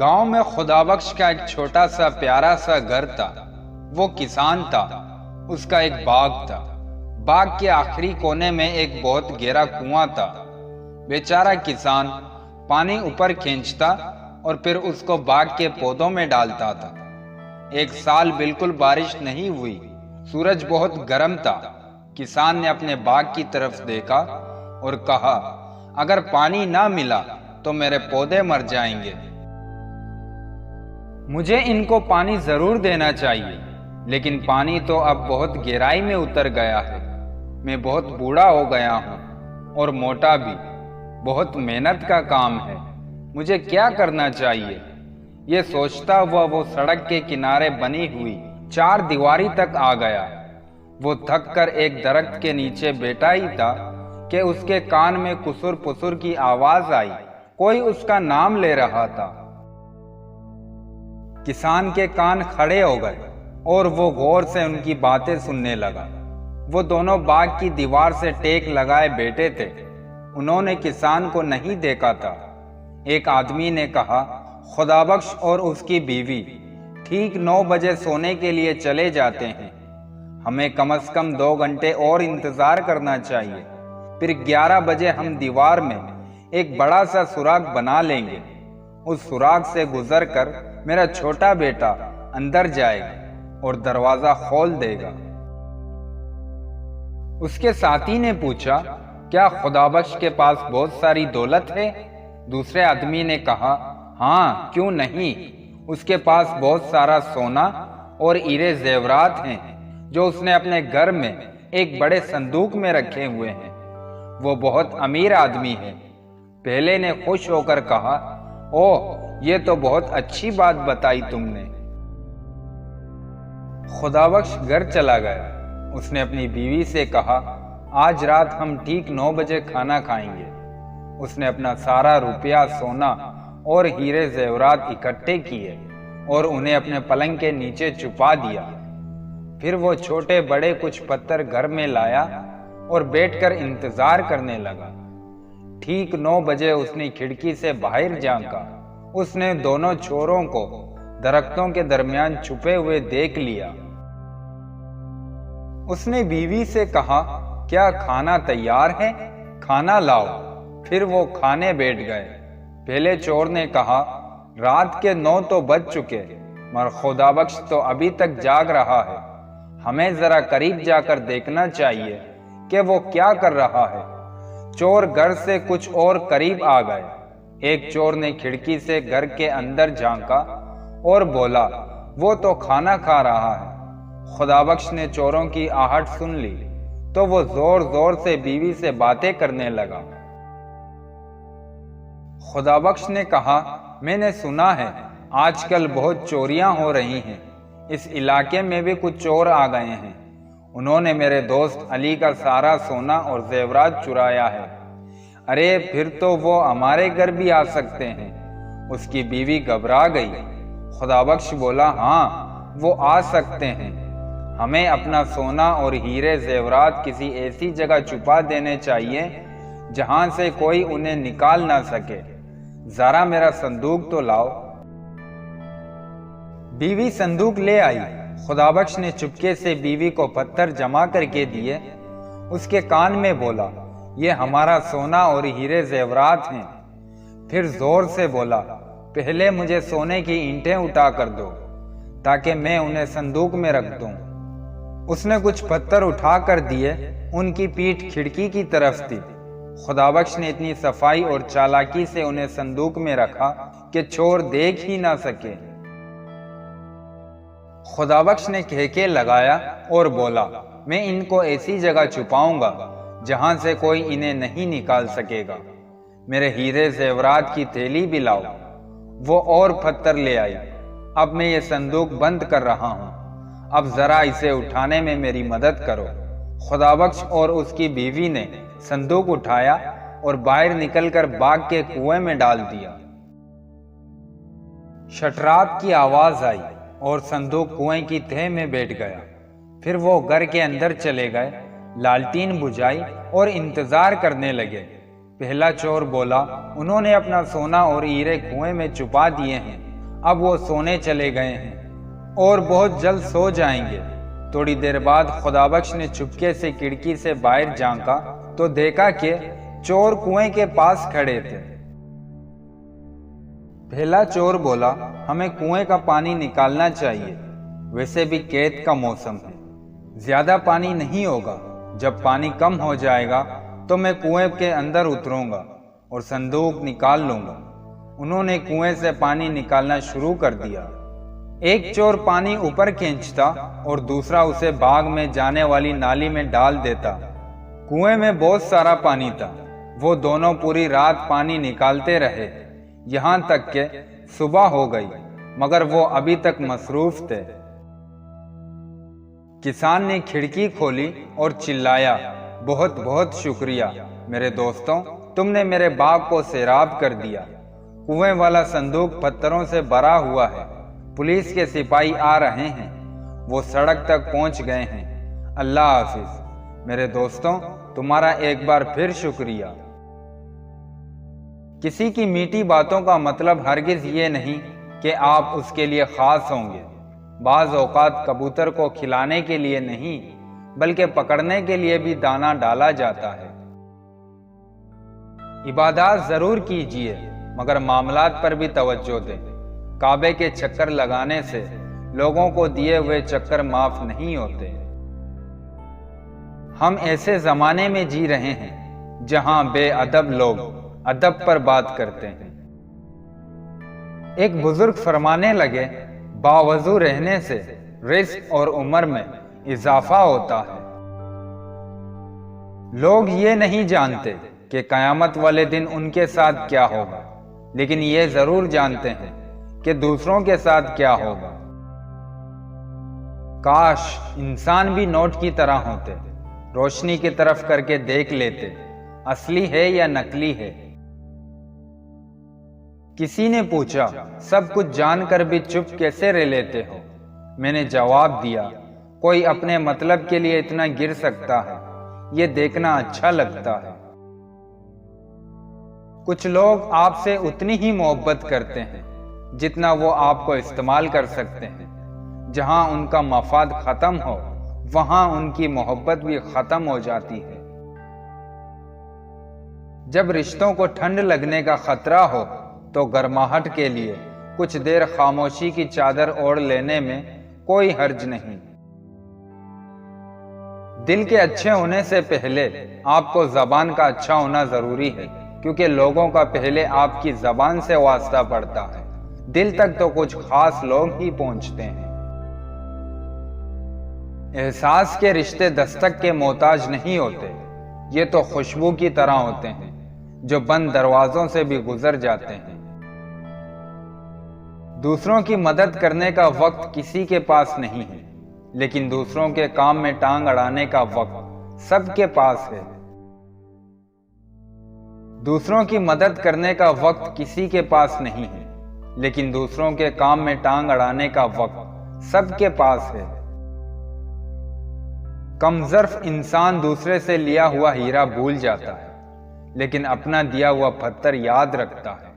گاؤں میں خدا بخش کا ایک چھوٹا سا پیارا سا گھر تھا۔ وہ کسان تھا۔ اس کا ایک باغ تھا۔ باغ کے آخری کونے میں ایک بہت گہرا کنواں تھا۔ بیچارہ کسان پانی اوپر کھینچتا اور پھر اس کو باغ کے پودوں میں ڈالتا تھا۔ ایک سال بالکل بارش نہیں ہوئی۔ سورج بہت گرم تھا۔ کسان نے اپنے باغ کی طرف دیکھا اور کہا، اگر پانی نہ ملا تو میرے پودے مر جائیں گے۔ مجھے ان کو پانی ضرور دینا چاہیے، لیکن پانی تو اب بہت گہرائی میں اتر گیا ہے۔ میں بہت بوڑھا ہو گیا ہوں اور موٹا بھی۔ بہت محنت کا کام ہے۔ مجھے کیا کرنا چاہیے؟ یہ سوچتا ہوا وہ سڑک کے کنارے بنی ہوئی چار دیواری تک آ گیا۔ وہ تھک کر ایک درخت کے نیچے بیٹھا ہی تھا کہ اس کے کان میں کسر پسر کی آواز آئی۔ کوئی اس کا نام لے رہا تھا۔ کسان کے کان کھڑے ہو گئے اور وہ غور سے ان کی باتیں سننے لگا۔ وہ دونوں باغ کی دیوار سے ٹیک لگائے بیٹھے تھے۔ انہوں نے کسان کو نہیں دیکھا تھا۔ ایک آدمی نے کہا، خدا بخش اور اس کی بیوی ٹھیک 9 بجے سونے کے لیے چلے جاتے ہیں۔ ہمیں کم از کم 2 گھنٹے اور انتظار کرنا چاہیے۔ پھر 11 بجے ہم دیوار میں ایک بڑا سا سوراخ بنا لیں گے۔ اس سوراخ سے گزر کر میرا چھوٹا بیٹا اندر جائے گا اور دروازہ کھول دے گا۔ اس کے ساتھی نے پوچھا، کیا خدا بخش کے پاس بہت ساری دولت ہے؟ دوسرے آدمی نے کہا، ہاں، کیوں نہیں؟ اس کے پاس بہت سارا سونا اور ہیرے زیورات ہیں جو اس نے اپنے گھر میں ایک بڑے صندوق میں رکھے ہوئے ہیں۔ وہ بہت امیر آدمی ہے۔ پہلے نے خوش ہو کر کہا، اوہ، یہ تو بہت اچھی بات بتائی تم نے۔ خدا بخش گھر چلا گیا۔ اس نے اپنی بیوی سے کہا، آج رات ہم ٹھیک 9 بجے کھانا کھائیں گے۔ اس نے اپنا سارا روپیہ، سونا اور ہیرے زیورات اکٹھے کیے اور انہیں اپنے پلنگ کے نیچے چھپا دیا۔ پھر وہ چھوٹے بڑے کچھ پتھر گھر میں لایا اور بیٹھ کر انتظار کرنے لگا۔ ٹھیک 9 بجے اس نے کھڑکی سے باہر جھانکا۔ اس نے دونوں چوروں کو درختوں کے درمیان چھپے ہوئے دیکھ لیا۔ اس نے بیوی سے کہا، کیا کھانا تیار ہے؟ کھانا لاؤ۔ پھر وہ کھانے بیٹھ گئے۔ پہلے چور نے کہا، رات کے 9 تو بج چکے، مگر خدا بخش تو ابھی تک جاگ رہا ہے۔ ہمیں ذرا قریب جا کر دیکھنا چاہیے کہ وہ کیا کر رہا ہے۔ چور گھر سے کچھ اور قریب آ گئے۔ ایک چور نے کھڑکی سے گھر کے اندر جھانکا اور بولا، وہ تو کھانا کھا رہا ہے۔ خدا بخش نے چوروں کی آہٹ سن لی تو وہ زور زور سے بیوی سے باتیں کرنے لگا۔ خدا بخش نے کہا، میں نے سنا ہے آج کل بہت چوریاں ہو رہی ہیں۔ اس علاقے میں بھی کچھ چور آ گئے ہیں۔ انہوں نے میرے دوست علی کا سارا سونا اور زیورات چرایا ہے۔ ارے پھر تو وہ ہمارے گھر بھی آ سکتے ہیں۔ اس کی بیوی گھبرا گئی۔ خدا بخش بولا، ہاں، وہ آ سکتے ہیں۔ ہمیں اپنا سونا اور ہیرے زیورات کسی ایسی جگہ چھپا دینے چاہیے جہاں سے کوئی انہیں نکال نہ سکے۔ ذرا میرا صندوق تو لاؤ۔ بیوی صندوق لے آئی۔ خدا بخش نے چپکے سے بیوی کو پتھر جمع کر کے دیے۔ اس کے کان میں بولا، یہ ہمارا سونا اور ہیرے زیورات ہیں۔ پھر زور سے بولا، پہلے مجھے سونے کی اینٹیں اٹھا کر دو تاکہ میں انہیں صندوق میں رکھ دوں۔ اس نے کچھ پتھر اٹھا کر دیے۔ ان کی پیٹھ کھڑکی کی طرف تھی۔ خدا بخش نے اتنی صفائی اور چالاکی سے انہیں صندوق میں رکھا کہ چور دیکھ ہی نہ سکے۔ خدا بخش نے کہکے لگایا اور بولا، میں ان کو ایسی جگہ چھپاؤں گا جہاں سے کوئی انہیں نہیں نکال سکے گا۔ میرے ہیرے زیورات کی تھیلی بھی لاؤ۔ وہ اور پتھر لے آئی۔ اب میں یہ صندوق بند کر رہا ہوں۔ اب ذرا اسے اٹھانے میں میری مدد کرو۔ خدا بخش اور اس کی بیوی نے صندوق اٹھایا اور باہر نکل کر باغ کے کنویں میں ڈال دیا۔ شٹرات کی آواز آئی اور صندوق کنویں کی تہہ میں بیٹھ گیا۔ پھر وہ گھر کے اندر چلے گئے، لالٹین بجھائی اور انتظار کرنے لگے۔ پہلا چور بولا، انہوں نے اپنا سونا اور ہیرے کنویں میں چھپا دیے ہیں۔ اب وہ سونے چلے گئے ہیں اور بہت جلد سو جائیں گے۔ تھوڑی دیر بعد خدابخش نے چپکے سے کھڑکی سے باہر جھانکا تو دیکھا کہ چور کنویں کے پاس کھڑے تھے۔ پہلا چور بولا، ہمیں کنویں کا پانی نکالنا چاہیے، ویسے بھی قید کا موسم ہے، زیادہ پانی نہیں ہوگا، جب پانی کم ہو جائے گا تو میں کنویں کے اندر اتروں گا اور صندوق نکال لوں گا۔ انہوں نے کنویں سے پانی نکالنا شروع کر دیا۔ ایک چور پانی اوپر کھینچتا اور دوسرا اسے باغ میں جانے والی نالی میں ڈال دیتا۔ کنویں میں بہت سارا پانی تھا، وہ دونوں پوری رات پانی نکالتے رہے، یہاں تک کہ صبح ہو گئی، مگر وہ ابھی تک مصروف تھے۔ کسان نے کھڑکی کھولی اور چلایا، بہت بہت شکریہ میرے دوستوں، تم نے میرے باغ کو سیراب کر دیا۔ کنویں والا صندوق پتھروں سے بھرا ہوا ہے، پولیس کے سپاہی آ رہے ہیں، وہ سڑک تک پہنچ گئے ہیں۔ اللہ حافظ میرے دوستوں، تمہارا ایک بار پھر شکریہ۔ کسی کی میٹھی باتوں کا مطلب ہرگز یہ نہیں کہ آپ اس کے لیے خاص ہوں گے۔ بعض اوقات کبوتر کو کھلانے کے لیے نہیں بلکہ پکڑنے کے لیے بھی دانہ ڈالا جاتا ہے۔ عبادات ضرور کیجیے مگر معاملات پر بھی توجہ دیں۔ کعبے کے چکر لگانے سے لوگوں کو دیے ہوئے چکر معاف نہیں ہوتے۔ ہم ایسے زمانے میں جی رہے ہیں جہاں بے ادب لوگ ادب پر بات کرتے ہیں۔ ایک بزرگ فرمانے لگے، باوضو رہنے سے رزق اور عمر میں اضافہ ہوتا ہے۔ لوگ یہ نہیں جانتے کہ قیامت والے دن ان کے ساتھ کیا ہوگا، لیکن یہ ضرور جانتے ہیں کہ دوسروں کے ساتھ کیا ہوگا۔ کاش انسان بھی نوٹ کی طرح ہوتے، روشنی کی طرف کر کے دیکھ لیتے اصلی ہے یا نکلی ہے۔ کسی نے پوچھا، سب کچھ جان کر بھی چپ کیسے رہ لیتے ہو؟ میں نے جواب دیا، کوئی اپنے مطلب کے لیے اتنا گر سکتا ہے، یہ دیکھنا اچھا لگتا ہے۔ کچھ لوگ آپ سے اتنی ہی محبت کرتے ہیں جتنا وہ آپ کو استعمال کر سکتے ہیں۔ جہاں ان کا مفاد ختم ہو وہاں ان کی محبت بھی ختم ہو جاتی ہے۔ جب رشتوں کو ٹھنڈ لگنے کا خطرہ ہو تو گرماہٹ کے لیے کچھ دیر خاموشی کی چادر اوڑھ لینے میں کوئی حرج نہیں۔ دل کے اچھے ہونے سے پہلے آپ کو زبان کا اچھا ہونا ضروری ہے، کیونکہ لوگوں کا پہلے آپ کی زبان سے واسطہ پڑتا ہے۔ دل تک تو کچھ خاص لوگ ہی پہنچتے ہیں۔ احساس کے رشتے دستک کے محتاج نہیں ہوتے، یہ تو خوشبو کی طرح ہوتے ہیں جو بند دروازوں سے بھی گزر جاتے ہیں۔ دوسروں کی مدد کرنے کا وقت کسی کے پاس نہیں ہے، لیکن دوسروں کے کام میں ٹانگ اڑانے کا وقت سب کے پاس ہے۔ دوسروں کی مدد کرنے کا وقت کسی کے پاس نہیں ہے، لیکن دوسروں کے کام میں ٹانگ اڑانے کا وقت سب کے پاس ہے۔ کم ظرف انسان دوسرے سے لیا ہوا ہیرا بھول جاتا ہے، لیکن اپنا دیا ہوا پتھر یاد رکھتا ہے۔